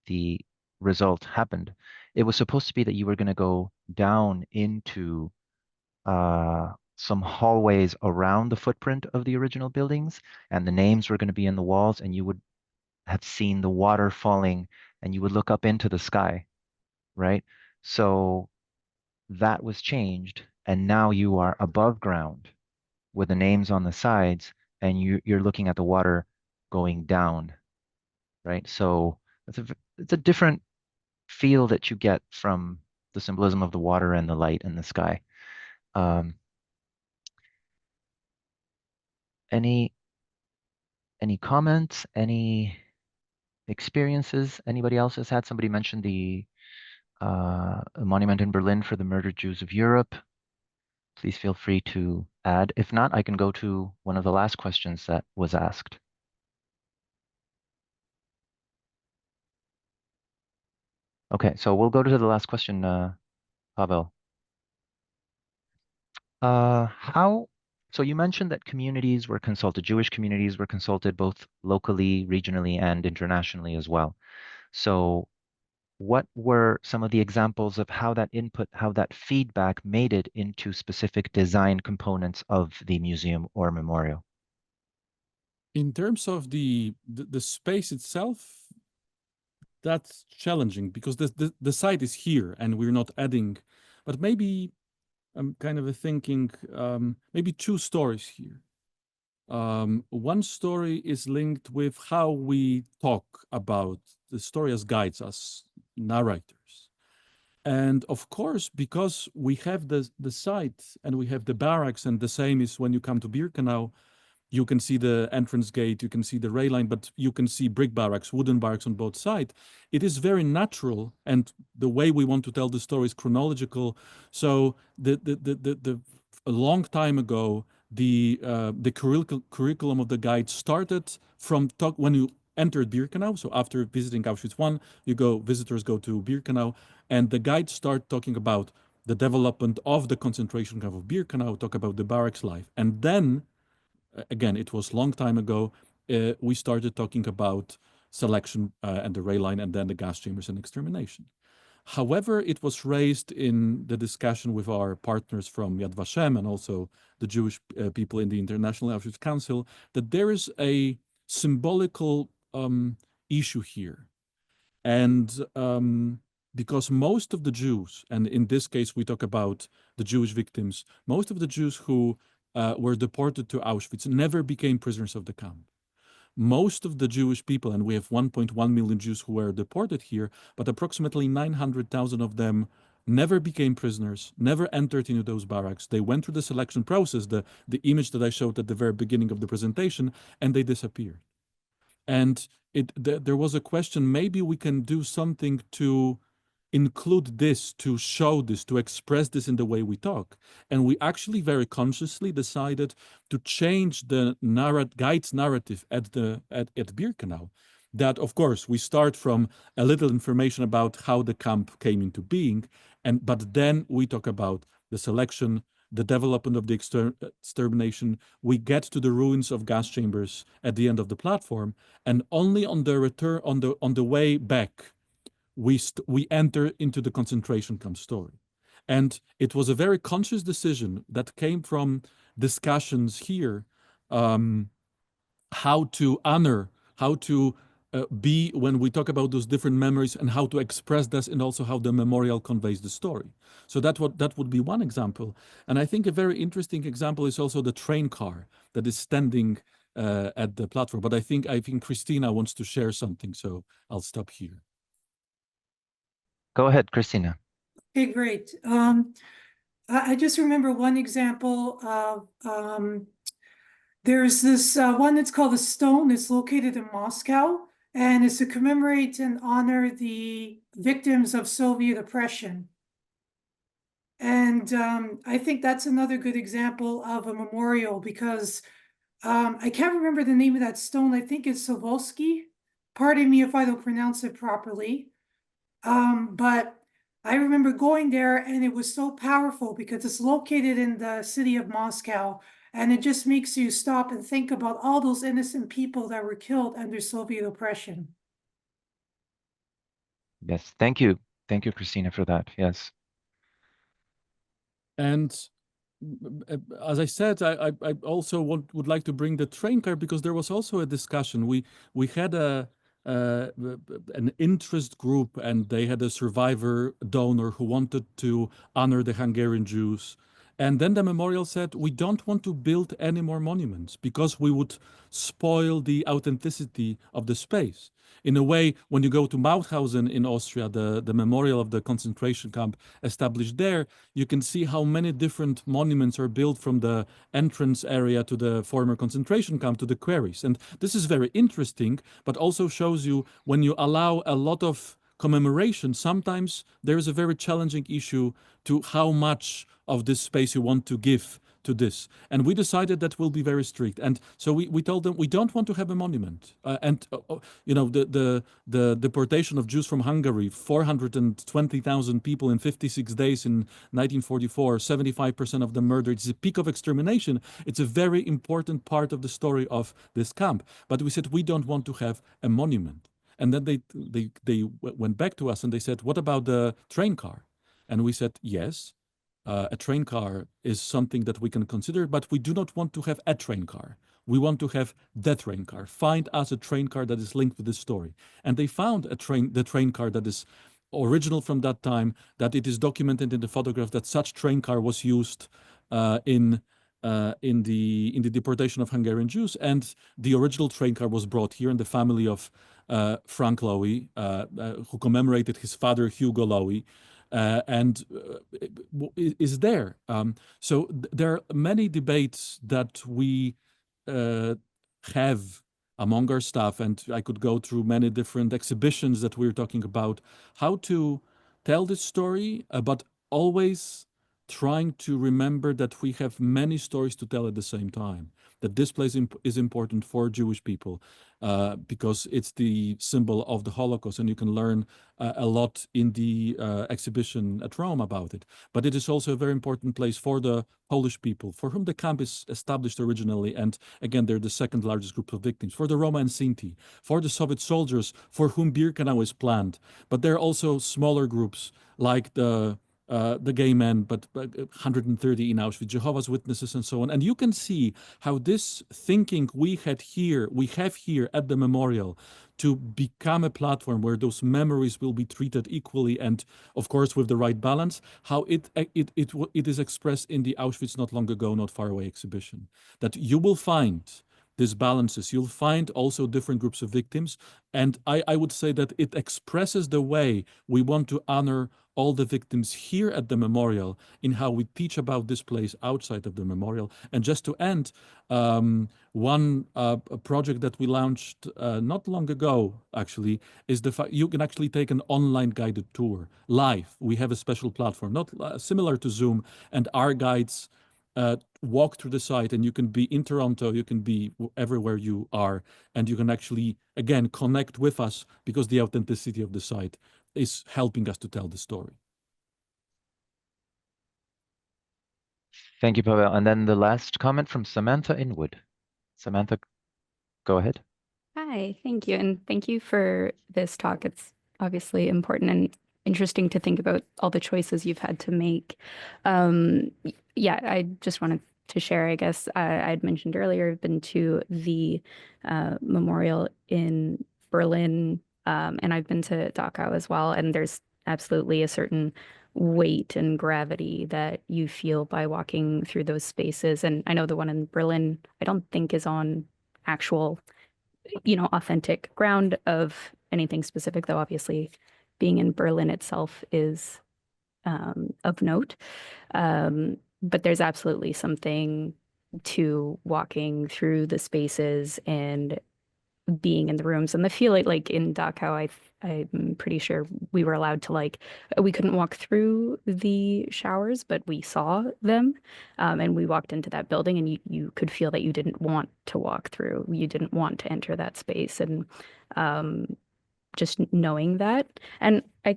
the result happened. It was supposed to be that you were going to go down into some hallways around the footprint of the original buildings, and the names were going to be in the walls, and you would have seen the water falling, and you would look up into the sky, right? So that was changed, and now you are above ground with the names on the sides, and you're looking at the water going down, right? So it's a different feel that you get from the symbolism of the water and the light and the sky. Um, any any comments? Any experiences? Anybody else has had? Somebody mentioned the a monument in Berlin for the murdered Jews of Europe. Please feel free to add. If not, I can go to one of the last questions that was asked. Okay, so we'll go to the last question, Pavel. How, so you mentioned that communities were consulted, Jewish communities were consulted both locally, regionally, and internationally as well. So what were some of the examples of how that input, how that feedback made it into specific design components of the museum or memorial? In terms of the space itself, that's challenging because the site is here and we're not adding, but maybe I'm kind of thinking maybe two stories here. One story is linked with how we talk about the story as guides, as narrators. And of course, because we have the site and we have the barracks, and the same is when you come to Birkenau, you can see the entrance gate, you can see the rail line, but you can see brick barracks, wooden barracks on both sides. It is very natural, and the way we want to tell the story is chronological. So a long time ago, the curriculum of the guide started from talk when you entered Birkenau. So after visiting Auschwitz I, visitors go to Birkenau, and the guide start talking about the development of the concentration camp of Birkenau, talk about the barracks life, and then again, it was long time ago, we started talking about selection and the rail line and then the gas chambers and extermination. However, it was raised in the discussion with our partners from Yad Vashem and also the Jewish people in the International Auschwitz Council that there is a symbolical issue here. And because most of the Jews, and in this case we talk about the Jewish victims, most of the Jews who were deported to Auschwitz never became prisoners of the camp. Most of the Jewish people, and we have 1.1 million Jews who were deported here, but approximately 900,000 of them never became prisoners, never entered into those barracks. They went through the selection process, the image that I showed at the very beginning of the presentation, and they disappeared. And there was a question, maybe we can do something to include this, to show this, to express this in the way we talk. And we actually very consciously decided to change the guide's narrative at Birkenau. That, of course, we start from a little information about how the camp came into being, but then we talk about the selection, the development of the extermination. We get to the ruins of gas chambers at the end of the platform, and only on the return, on the way back, we enter into the concentration camp story. And it was a very conscious decision that came from discussions here, how to honor, how to be when we talk about those different memories, and how to express this, and also how the memorial conveys the story. So that would be one example. And I think a very interesting example is also the train car that is standing at the platform. But I think Christina wants to share something, so I'll stop here. Go ahead, Christina. Okay, great. I just remember one example of there's this one that's called the Stone. It's located in Moscow, and it's to commemorate and honor the victims of Soviet oppression. And I think that's another good example of a memorial because I can't remember the name of that stone. I think it's Sovolsky. Pardon me if I don't pronounce it properly. But I remember going there and it was so powerful because it's located in the city of Moscow, and it just makes you stop and think about all those innocent people that were killed under Soviet oppression. Yes, thank you. Thank you, Christina, for that. Yes. And as I said, I also would like to bring the train car because there was also a discussion. We had an interest group, and they had a survivor donor who wanted to honor the Hungarian Jews. And then the memorial said, we don't want to build any more monuments because we would spoil the authenticity of the space. In a way, when you go to Mauthausen in Austria, the memorial of the concentration camp established there, you can see how many different monuments are built from the entrance area to the former concentration camp to the quarries. And this is very interesting, but also shows you when you allow a lot of commemoration, sometimes there is a very challenging issue to how much of this space you want to give to this. And we decided that we'll be very strict. And so we told them we don't want to have a monument. The deportation of Jews from Hungary, 420,000 people in 56 days in 1944, 75% of them murdered. It's a peak of extermination. It's a very important part of the story of this camp. But we said we don't want to have a monument. And then they went back to us and they said, what about the train car? And we said, yes, a train car is something that we can consider, but we do not want to have a train car. We want to have the train car. Find us a train car that is linked with this story. And they found the train car that is original from that time, that it is documented in the photograph that such train car was used in the deportation of Hungarian Jews, and the original train car was brought here in the family of Frank Lowy, who commemorated his father Hugo Lowy, and is there. So there are many debates that we have among our staff, and I could go through many different exhibitions that we're talking about, how to tell this story, but always trying to remember that we have many stories to tell at the same time, that this place is important for Jewish people because it's the symbol of the Holocaust, and you can learn a lot in the exhibition at Rome about it. But it is also a very important place for the Polish people, for whom the camp is established originally, and again, they're the second largest group of victims, for the Roma and Sinti, for the Soviet soldiers for whom Birkenau is planned. But there are also smaller groups like the gay men, but 130 in Auschwitz, Jehovah's Witnesses, and so on. And you can see how this thinking we have here at the memorial to become a platform where those memories will be treated equally and, of course, with the right balance, how it is expressed in the Auschwitz Not Long Ago, Not Far Away exhibition. That you will find these balances. You'll find also different groups of victims. And I would say that it expresses the way we want to honor all the victims here at the memorial in how we teach about this place outside of the memorial. And just to end, one project that we launched not long ago, actually, is the fact you can actually take an online guided tour live. We have a special platform, not similar to Zoom, and our guides walk through the site, and you can be in Toronto, you can be everywhere you are, and you can actually, again, connect with us because the authenticity of the site is helping us to tell the story. Thank you, Pavel. And then the last comment from Samantha Inwood. Samantha, go ahead. Hi, thank you. And thank you for this talk. It's obviously important and interesting to think about all the choices you've had to make. Yeah, I just wanted to share, I guess, I'd mentioned earlier, I've been to the memorial in Berlin, and I've been to Dachau as well. And there's absolutely a certain weight and gravity that you feel by walking through those spaces. And I know the one in Berlin, I don't think is on actual, authentic ground of anything specific, though obviously being in Berlin itself is of note. But there's absolutely something to walking through the spaces and being in the rooms and the feeling. Like in Dachau, I'm pretty sure we were allowed to we couldn't walk through the showers, but we saw them, and we walked into that building, and you could feel that you didn't want to walk through, you didn't want to enter that space, and just knowing that. And I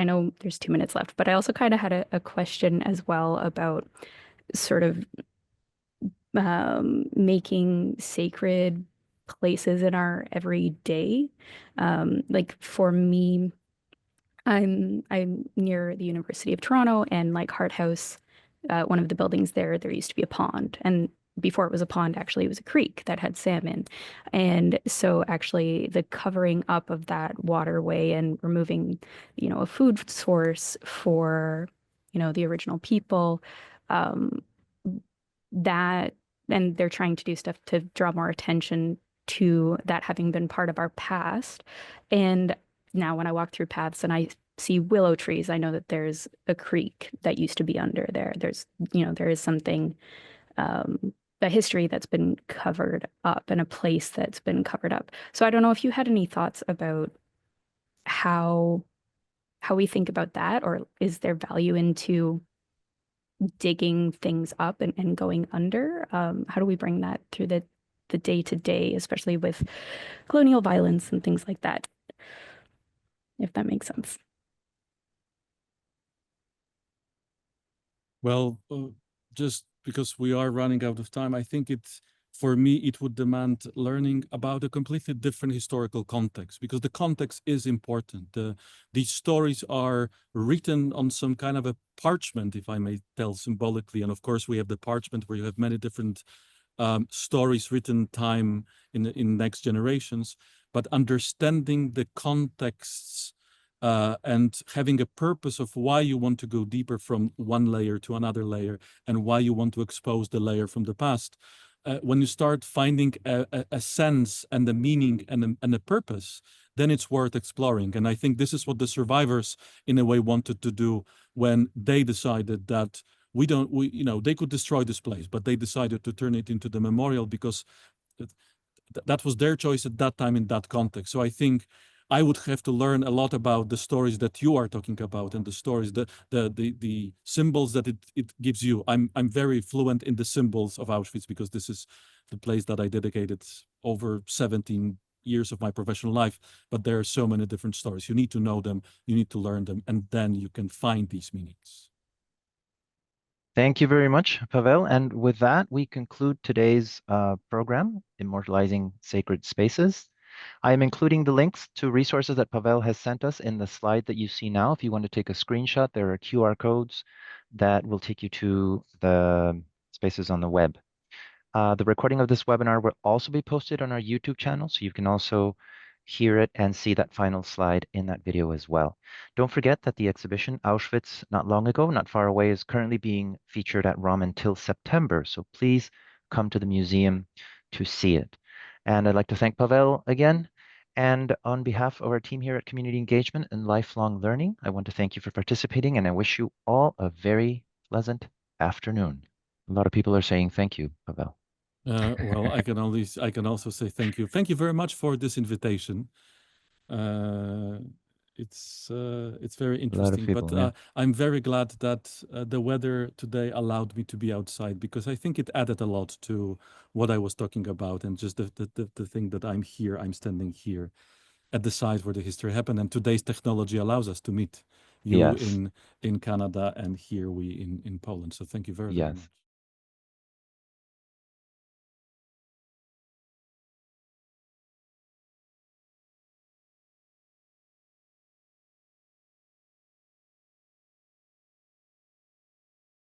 know there's 2 minutes left, but I also kind of had a question as well about sort of making sacred places in our everyday. Like for me, I'm near the University of Toronto, and like Hart House, one of the buildings there used to be a pond, and before it was a pond, actually, it was a creek that had salmon. And so actually the covering up of that waterway and removing, a food source for, the original people, that, and they're trying to do stuff to draw more attention to that having been part of our past. And now when I walk through paths and I see willow trees, I know that there's a creek that used to be under there. There's, there is something, a history that's been covered up and a place that's been covered up. So I don't know if you had any thoughts about how we think about that, or is there value into digging things up and going under? How do we bring that through the day-to-day, especially with colonial violence and things like that, if that makes sense? Well, just because we are running out of time, I think for me, it would demand learning about a completely different historical context, because the context is important. These stories are written on some kind of a parchment, if I may tell symbolically. And of course, we have the parchment where you have many different stories written time in next generations, but understanding the contexts and having a purpose of why you want to go deeper from one layer to another layer and why you want to expose the layer from the past. When you start finding a sense and a meaning and a purpose, then it's worth exploring. And I think this is what the survivors in a way wanted to do when they decided that they could destroy this place, but they decided to turn it into the memorial because that was their choice at that time in that context. So I think I would have to learn a lot about the stories that you are talking about and the stories, the symbols that it gives you. I'm very fluent in the symbols of Auschwitz because this is the place that I dedicated over 17 years of my professional life. But there are so many different stories. You need to know them, you need to learn them, and then you can find these meanings. Thank you very much, Pavel. And with that, we conclude today's program, Immortalizing Sacred Spaces. I am including the links to resources that Pavel has sent us in the slide that you see now. If you want to take a screenshot, there are QR codes that will take you to the spaces on the web. The recording of this webinar will also be posted on our YouTube channel, so you can also hear it and see that final slide in that video as well. Don't forget that the exhibition Auschwitz Not Long Ago, Not Far Away is currently being featured at ROM until September, so please come to the museum to see it. And I'd like to thank Pavel again. And on behalf of our team here at Community Engagement and Lifelong Learning, I want to thank you for participating, and I wish you all a very pleasant afternoon. A lot of people are saying thank you, Pavel. Well, I can also say thank you. Thank you very much for this invitation. It's very interesting, people, but yeah. I'm very glad that the weather today allowed me to be outside because I think it added a lot to what I was talking about and just the thing that I'm here, I'm standing here at the site where the history happened, and today's technology allows us to meet you Yes. in Canada and here we in Poland. So thank you very, very Yes. much.